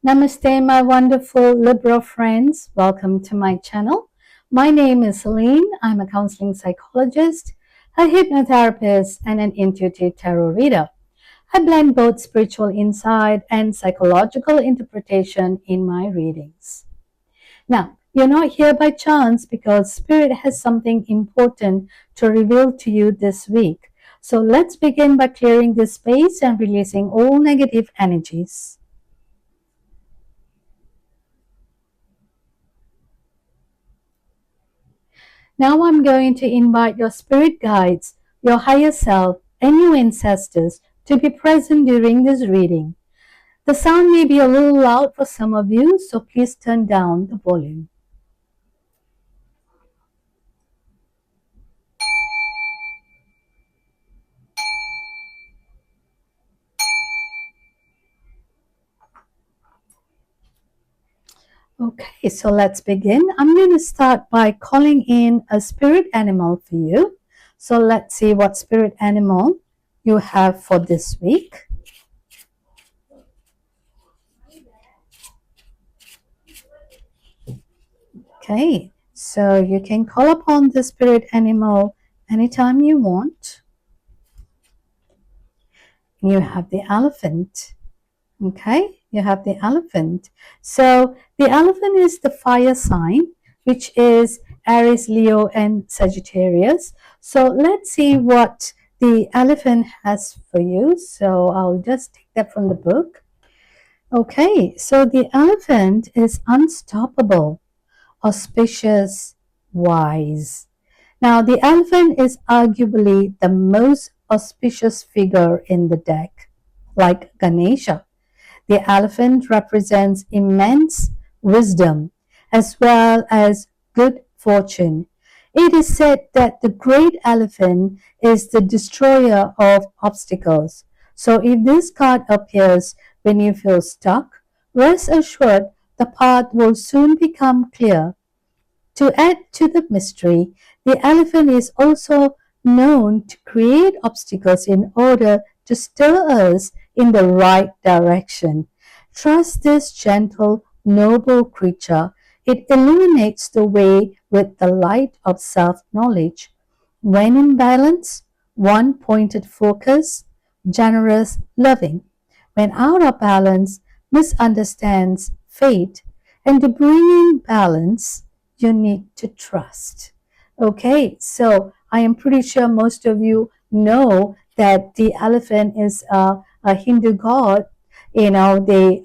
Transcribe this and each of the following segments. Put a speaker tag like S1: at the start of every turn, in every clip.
S1: Namaste, my wonderful Libra friends. Welcome to my channel. My name is Celine. I'm a counseling psychologist, a hypnotherapist, and an intuitive tarot reader. I blend both spiritual insight and psychological interpretation in my readings. Now, you're not here by chance because Spirit has something important to reveal to you this week. So let's begin by clearing this space and releasing all negative energies. Now I'm going to invite your spirit guides, your higher self, and your ancestors to be present during this reading. The sound may be a little loud for some of you, so please turn down the volume. Okay, so let's begin. I'm going to start by calling in a spirit animal for you. So let's see what spirit animal you have for this week. Okay, so you can call upon the spirit animal anytime you want. You have the elephant. Okay, you have the elephant. So the elephant is the fire sign, which is Aries, Leo, and Sagittarius. So let's see what the elephant has for you. So I'll just take that from the book. Okay, so the elephant is unstoppable, auspicious, wise. Now, the elephant is arguably the most auspicious figure in the deck, like Ganesha. The elephant represents immense wisdom as well as good fortune. It is said that the great elephant is the destroyer of obstacles. So if this card appears when you feel stuck, rest assured the path will soon become clear. To add to the mystery, the elephant is also known to create obstacles in order to steer us in the right direction. Trust this gentle, noble creature. It illuminates the way with the light of self-knowledge. When in balance, one pointed focus, generous, loving. When out of balance, misunderstands fate. And to bring in balance, you need to trust. Okay, so I am pretty sure most of you know that the elephant is a Hindu god. They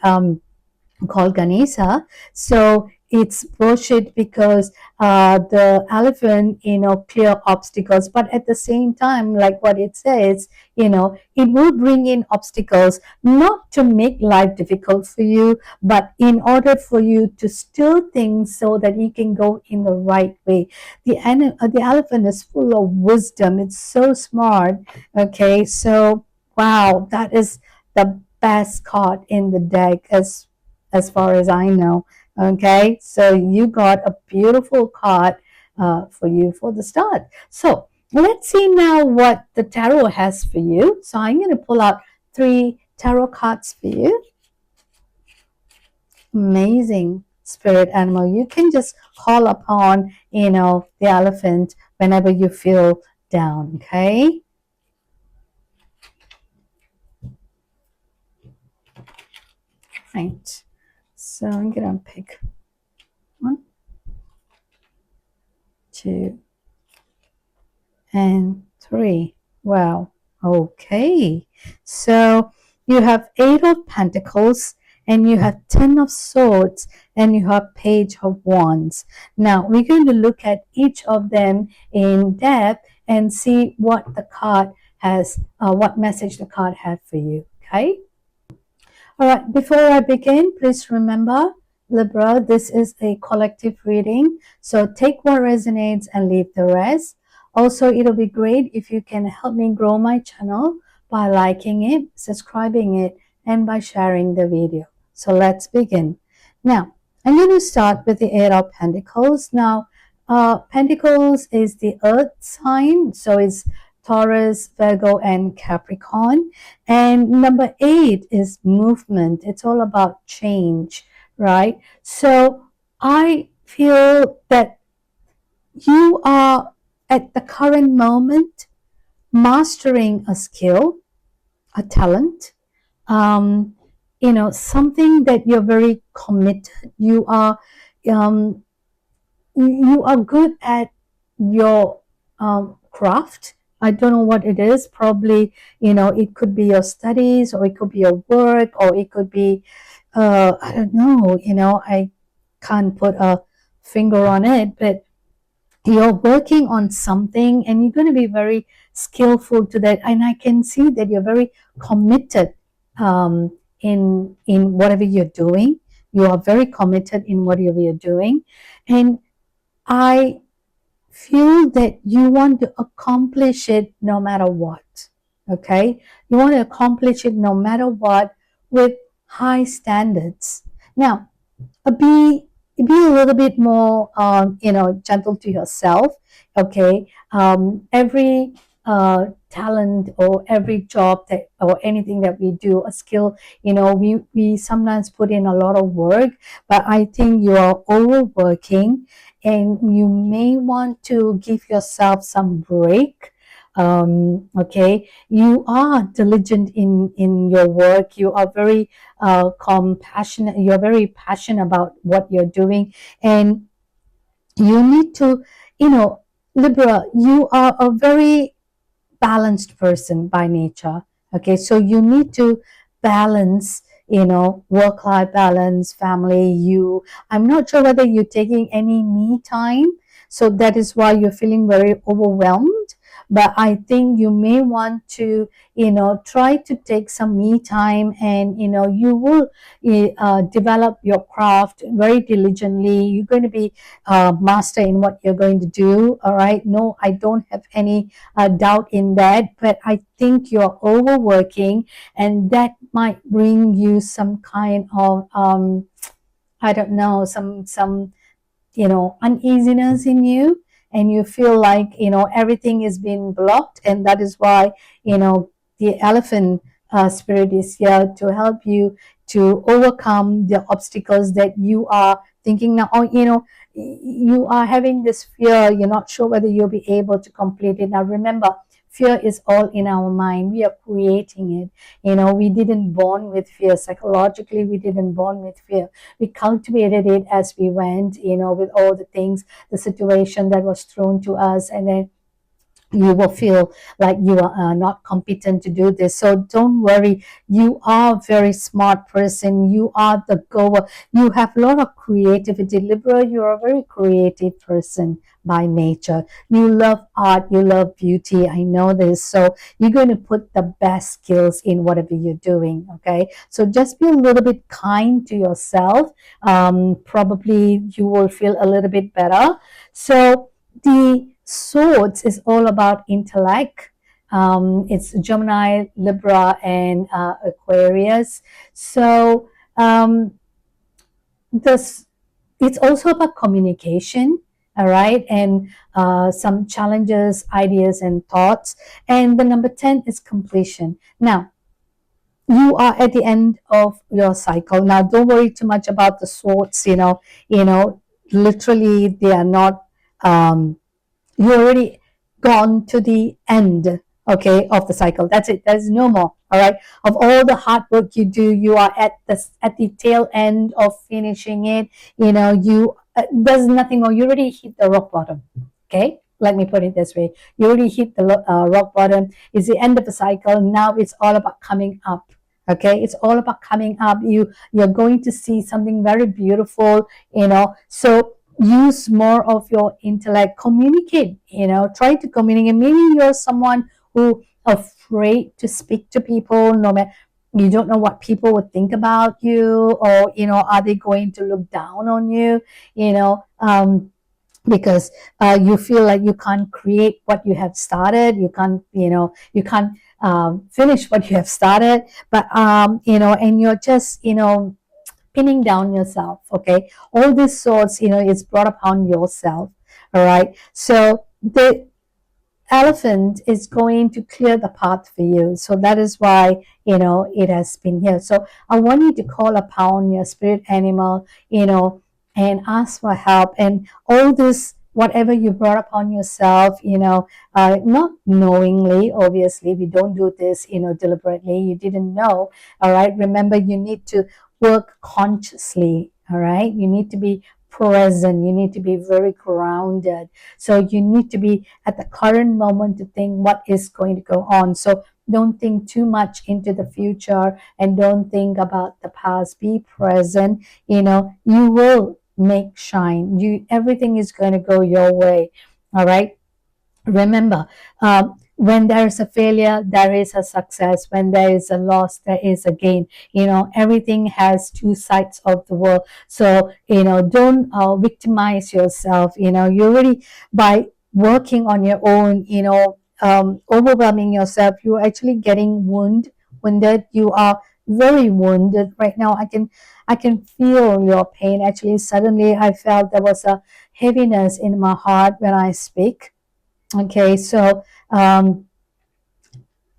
S1: called Ganesha. So it's worshipped because the elephant, clear obstacles. But at the same time, like what it says, it will bring in obstacles, not to make life difficult for you, but in order for you to steer things so that you can go in the right way. The elephant is full of wisdom. It's so smart. Okay, so wow, that is the best card in the deck as far as I know. Okay, so you got a beautiful card for you for the start. So let's see now what the tarot has for you. So I'm going to pull out 3 tarot cards for you. Amazing spirit animal. You can just call upon, the elephant whenever you feel down. Okay. Right. So I'm going to pick 1, 2, and 3. Wow. Okay. So you have 8 of Pentacles and you have 10 of Swords and you have Page of Wands. Now we're going to look at each of them in depth and see what the card has, what message the card had for you. Okay. All right. Before I begin, please remember, Libra, this is a collective reading. So take what resonates and leave the rest. Also, it'll be great if you can help me grow my channel by liking it, subscribing it, and by sharing the video. So let's begin. Now, I'm going to start with the 8 of Pentacles. Now, Pentacles is the earth sign, so it's Taurus, Virgo, and Capricorn. And number 8 is movement. It's all about change, right? So I feel that you are at the current moment mastering a skill, a talent, um, something that you're very committed. Um, you are good at your craft. I don't know what it is. Probably, it could be your studies, or it could be your work, or it could be, I don't know, I can't put a finger on it, but you're working on something and you're going to be very skillful to that. And I can see that you're very committed in whatever you're doing. You are very committed in whatever you're doing. And I feel that you want to accomplish it no matter what. Okay? You want to accomplish it no matter what with high standards. Now, be a little bit more gentle to yourself. Okay, every talent or every job that or anything that we do, a skill, we sometimes put in a lot of work, but I think you are overworking and you may want to give yourself some break. Okay, you are diligent in your work. You are very compassionate. You're very passionate about what you're doing, and you need to, Libra, you are a very balanced person by nature. Okay, so you need to balance, work-life balance, family. I'm not sure whether you're taking any me time, so that is why you're feeling very overwhelmed. But I think you may want to, try to take some me time, and you will develop your craft very diligently. You're going to be master in what you're going to do. All right, no, I don't have any doubt in that, but I think you're overworking, and that might bring you some kind of I don't know, some uneasiness in you, and you feel like everything is being blocked, and that is why the elephant spirit is here to help you to overcome the obstacles that you are thinking now. Or you are having this fear, you're not sure whether you'll be able to complete it. Now remember, fear is all in our mind. We are creating it. We didn't born with fear. Psychologically, we didn't born with fear. We cultivated it as we went, with all the things, the situation that was thrown to us, and then you will feel like you are not competent to do this. So don't worry. You are a very smart person. You are the goer. You have a lot of creativity. Libra, you're a very creative person by nature. You love art. You love beauty. I know this. So you're going to put the best skills in whatever you're doing. Okay. So just be a little bit kind to yourself. Probably you will feel a little bit better. So the swords is all about intellect. It's Gemini, Libra, and Aquarius. So this it's also about communication. All right, and some challenges, ideas, and thoughts. And the number 10 is completion. Now, you are at the end of your cycle. Now, don't worry too much about the swords. Literally, they are not. You already gone to the end, okay, of the cycle. That's it. There's no more. All right. Of all the hard work you do, you are at the tail end of finishing it. There's nothing more. You already hit the rock bottom. Okay. Let me put it this way. You already hit the rock bottom. It's the end of the cycle. Now it's all about coming up. Okay. It's all about coming up. You're going to see something very beautiful. So use more of your intellect. Communicate. Try to communicate. Maybe you're someone who afraid to speak to people. No matter, you don't know what people would think about you, or are they going to look down on you, because you feel like you can't create what you have started. You can't finish what you have started. But and you're just pinning down yourself. Okay, all these sorts is brought upon yourself. All right, so the elephant is going to clear the path for you. So that is why, it has been here. So I want you to call upon your spirit animal, and ask for help. And all this, whatever you brought upon yourself, not knowingly, obviously, we don't do this, deliberately. You didn't know, all right? Remember, you need to work consciously, all right? You need to be present. You need to be very grounded. So you need to be at the current moment to think what is going to go on. So don't think too much into the future and don't think about the past. Be present. You will make shine. Everything is going to go your way. All right. Remember, when there is a failure, there is a success. When there is a loss, there is a gain. Everything has two sides of the world. So, don't victimize yourself. You already, by working on your own, overwhelming yourself, you're actually getting wounded. You are very wounded right now. I can feel your pain. Actually, suddenly I felt there was a heaviness in my heart when I speak. Okay, so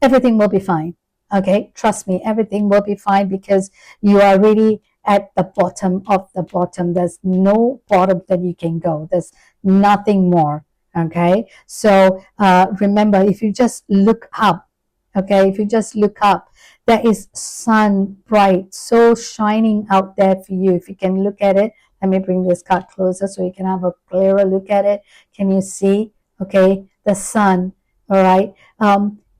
S1: everything will be fine. Okay, trust me, everything will be fine because you are really at the bottom of the bottom. There's no bottom that you can go. There's nothing more. Okay, so remember, if you just look up, okay, if you just look up, there is sun bright, so shining out there for you. If you can look at it, let me bring this card closer so you can have a clearer look at it. Can you see? Okay, the sun. All right.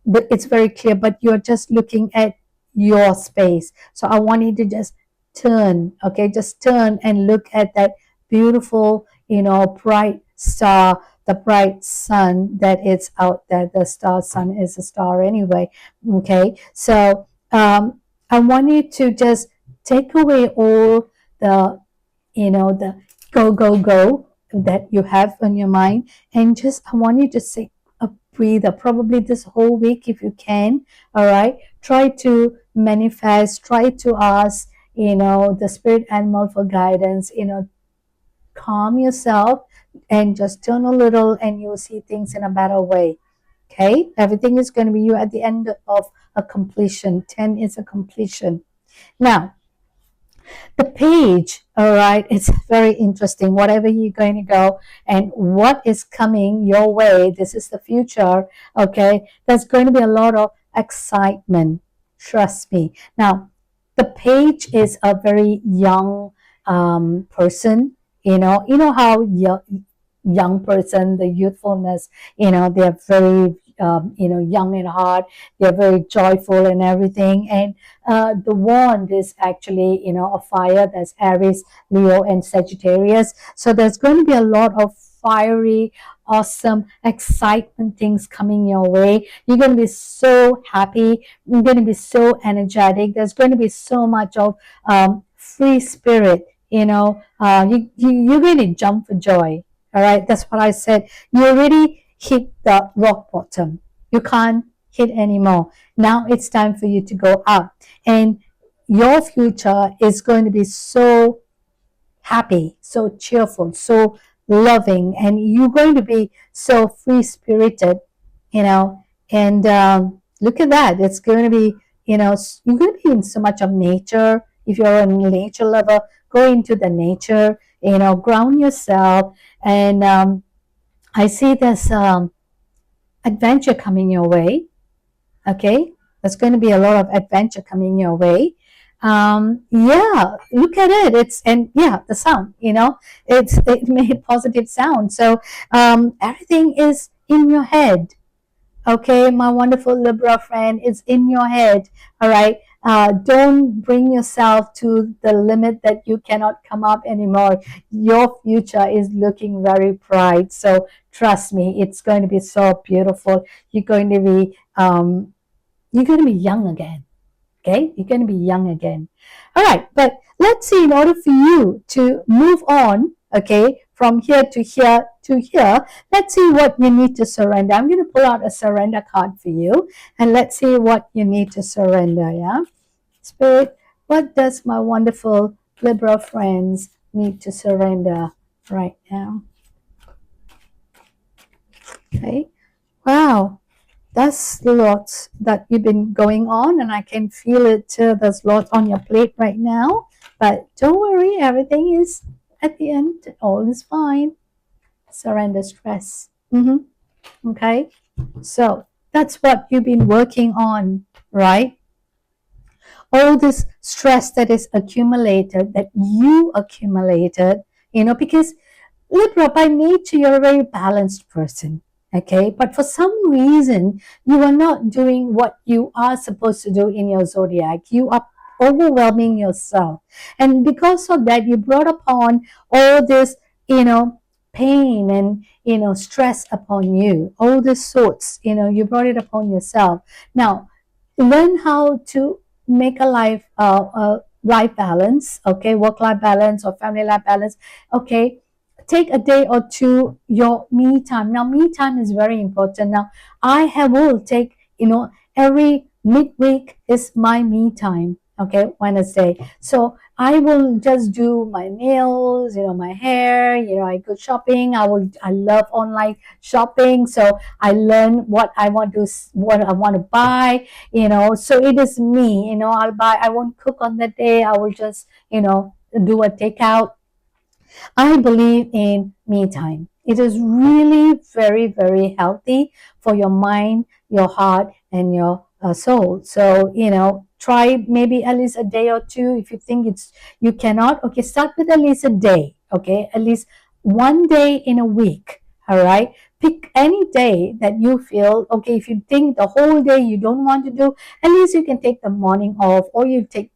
S1: But it's very clear, but you're just looking at your space. So I want you to just turn, okay, just turn and look at that beautiful, bright star, the bright sun that is out there. The star sun is a star anyway. Okay, so I want you to just take away all the, the go that you have on your mind, and just I want you to say a breather, probably this whole week if you can. All right, try to manifest, try to ask, the spirit animal for guidance. Calm yourself and just turn a little, and you'll see things in a better way. Okay, everything is going to be you at the end of a completion. 10 is a completion. Now, the page, all right, it's very interesting. Whatever you're going to go and what is coming your way, this is the future. Okay, there's going to be a lot of excitement, trust me. Now, the page is a very young person. How young person, the youthfulness, they're very young in heart, they're very joyful and everything. And the wand is actually, a fire. That's Aries, Leo, and Sagittarius. So there's going to be a lot of fiery, awesome, excitement things coming your way. You're going to be so happy. You're going to be so energetic. There's going to be so much of free spirit. You're going to jump for joy. All right, that's what I said. You already hit the rock bottom. You can't hit anymore. Now it's time for you to go up. And your future is going to be so happy, so cheerful, so loving, and you're going to be so free-spirited, and look at that. It's going to be, you're going to be in so much of nature. If you're a nature lover, go into the nature, ground yourself. And I see this adventure coming your way. Okay, there's going to be a lot of adventure coming your way. Yeah, look at it. The sound, it made positive sound. So everything is in your head. Okay, my wonderful Libra friend, it's in your head. All right. Don't bring yourself to the limit that you cannot come up anymore. Your future is looking very bright. So trust me, it's going to be so beautiful. You're going to be young again. Okay, you're going to be young again. All right, but let's see, in order for you to move on, okay, from here to here to here, let's see what you need to surrender. I'm going to pull out a surrender card for you, and let's see what you need to surrender, yeah? Spirit, what does my wonderful Libra friends need to surrender right now? Okay. Wow, wow, that's lots that you've been going on, and I can feel it. There's lots on your plate right now, but don't worry, everything is at the end, all is fine. Surrender stress. Okay, so that's what you've been working on, right? All this stress that is accumulated, that you accumulated, because Libra, by nature, you're a very balanced person, okay? But for some reason, you are not doing what you are supposed to do in your zodiac. You are overwhelming yourself. And because of that, you brought upon all this, pain and, stress upon you. All these sorts, you brought it upon yourself. Now, learn how to make a life balance, okay? Work-life balance or family-life balance, okay? Take a day or two your me time. Now, me time is very important. Now, will take, every midweek is my me time, okay? Wednesday. So I will just do my nails, my hair, I go shopping. I love online shopping. So I learn what I want to buy, so it is me, I won't cook on that day. I will just, do a takeout. I believe in me time. It is really very, very healthy for your mind, your heart, and your soul. So, try maybe at least a day or two. If you think you cannot, okay, start with at least a day, okay, at least one day in a week. All right. Pick any day that you feel, okay, if you think the whole day you don't want to do, at least you can take the morning off, or you take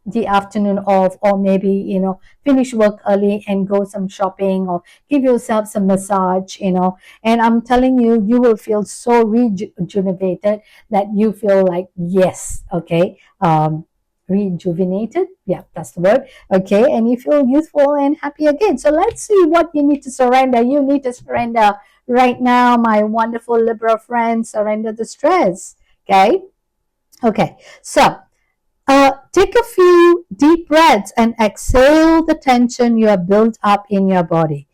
S1: the afternoon off, or maybe finish work early and go some shopping, or give yourself some massage, and I'm telling you, you will feel so rejuvenated that you feel like, yes, okay, rejuvenated, yeah, that's the word, okay, and you feel youthful and happy again. So let's see what you need to surrender. You need to surrender right now, my wonderful Libra friends. Surrender the stress. Okay, so take a few deep breaths and exhale the tension you have built up in your body.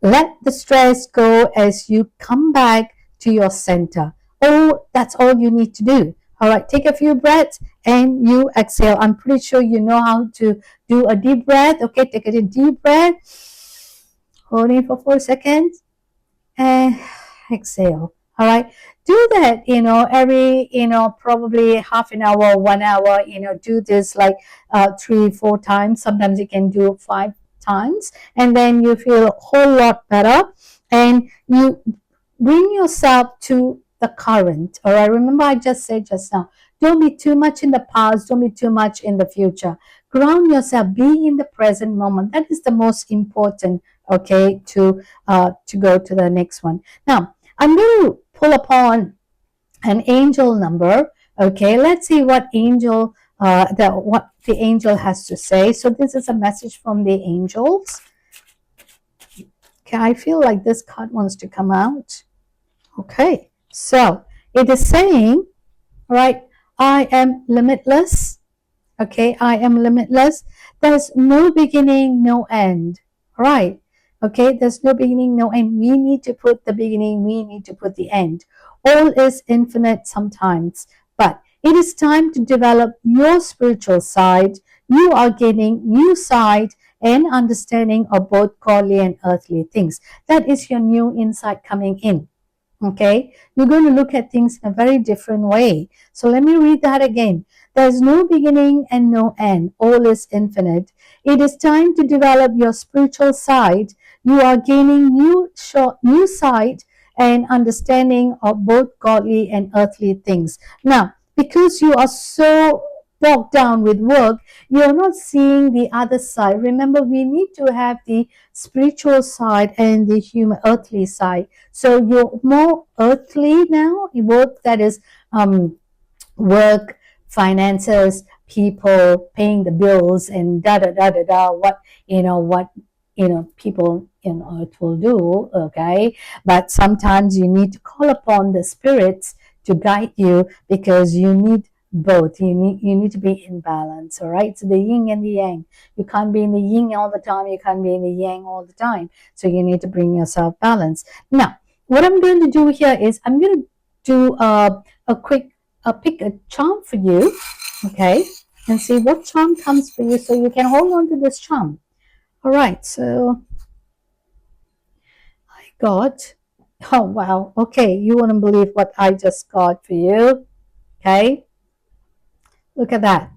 S1: Let the stress go as you come back to your center. Oh, that's all you need to do. All right, take a few breaths and you exhale. I'm pretty sure you know how to do a deep breath. Okay, take a deep breath. Hold it for 4 seconds and exhale. All right, do that, every, probably half an hour, 1 hour, do this like 3-4 times. Sometimes you can do 5 times, and then you feel a whole lot better, and you bring yourself to the current. All right, remember I just said just now, don't be too much in the past, don't be too much in the future. Ground yourself, be in the present moment. That is the most important, okay, to go to the next one. Now, I'm going to pull upon an angel number. Okay, let's see what what the angel has to say. So this is a message from the angels. Okay, I feel like this card wants to come out. Okay, so it is saying, right, I am limitless. Okay, I am limitless. There's no beginning, no end. Right. Okay, there's no beginning, no end. We need to put the beginning, we need to put the end. All is infinite sometimes, but it is time to develop your spiritual side. You are gaining new sight and understanding of both godly and earthly things. That is your new insight coming in. Okay, you're going to look at things in a very different way. So let me read that again. There's no beginning and no end. All is infinite. It is time to develop your spiritual side. You are gaining new sight and understanding of both godly and earthly things. Now, because you are so bogged down with work, you're not seeing the other side. Remember, we need to have the spiritual side and the human earthly side. So you're more earthly now. Work, that is work, finances, people, paying the bills, and da da da da da. What people in earth will do. Okay, but sometimes you need to call upon the spirits to guide you, because you need both. You need to be in balance. All right, so the yin and the yang. You can't be in the yin all the time, you can't be in the yang all the time, so you need to bring yourself balance. Now, what I'm going to do here is I'm going to do a quick pick a charm for you, okay, and see what charm comes for you so you can hold on to this charm. All right, so I got, oh wow, okay, you wouldn't believe what I just got for you, okay? Look at that.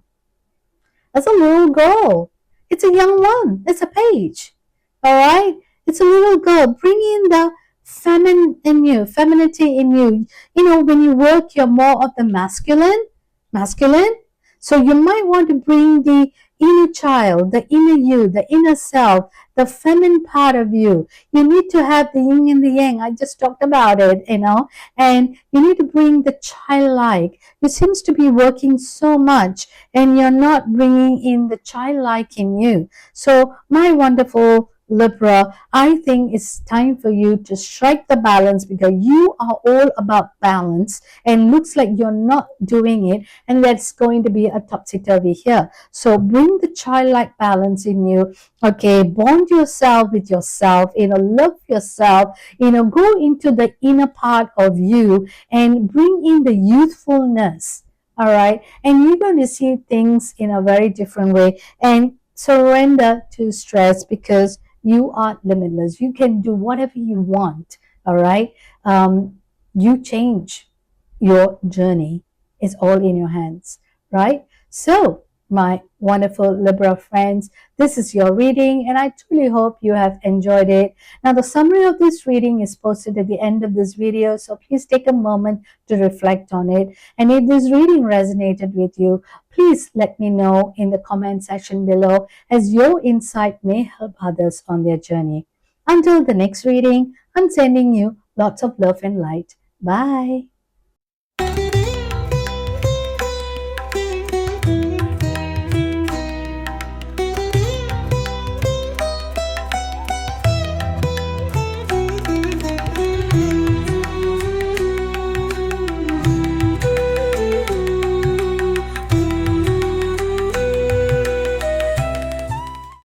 S1: That's a little girl. It's a young one. It's a page. All right? It's a little girl. Bring in the feminine in you, femininity in you. You know, when you work, you're more of the masculine. So you might want to bring the inner child, the inner you, the inner self, the feminine part of you. You need to have the yin and the yang. I just talked about it, you know, and you need to bring the childlike. You seems to be working so much and you're not bringing in the childlike in you. So my wonderful Libra, I think it's time for you to strike the balance because you are all about balance and looks like you're not doing it, and that's going to be a topsy-turvy here. So bring the childlike balance in you, okay? Bond yourself with yourself, you know, love yourself, you know, go into the inner part of you and bring in the youthfulness, all right? And you're going to see things in a very different way and surrender to stress because you are limitless. You can do whatever you want, all right? You change your journey. It's all in your hands, right? So, my wonderful Libra friends, this is your reading, and I truly hope you have enjoyed it. Now, the summary of this reading is posted at the end of this video, so please take a moment to reflect on it. And if this reading resonated with you, please let me know in the comment section below, as your insight may help others on their journey. Until the next reading, I'm sending you lots of love and light. Bye.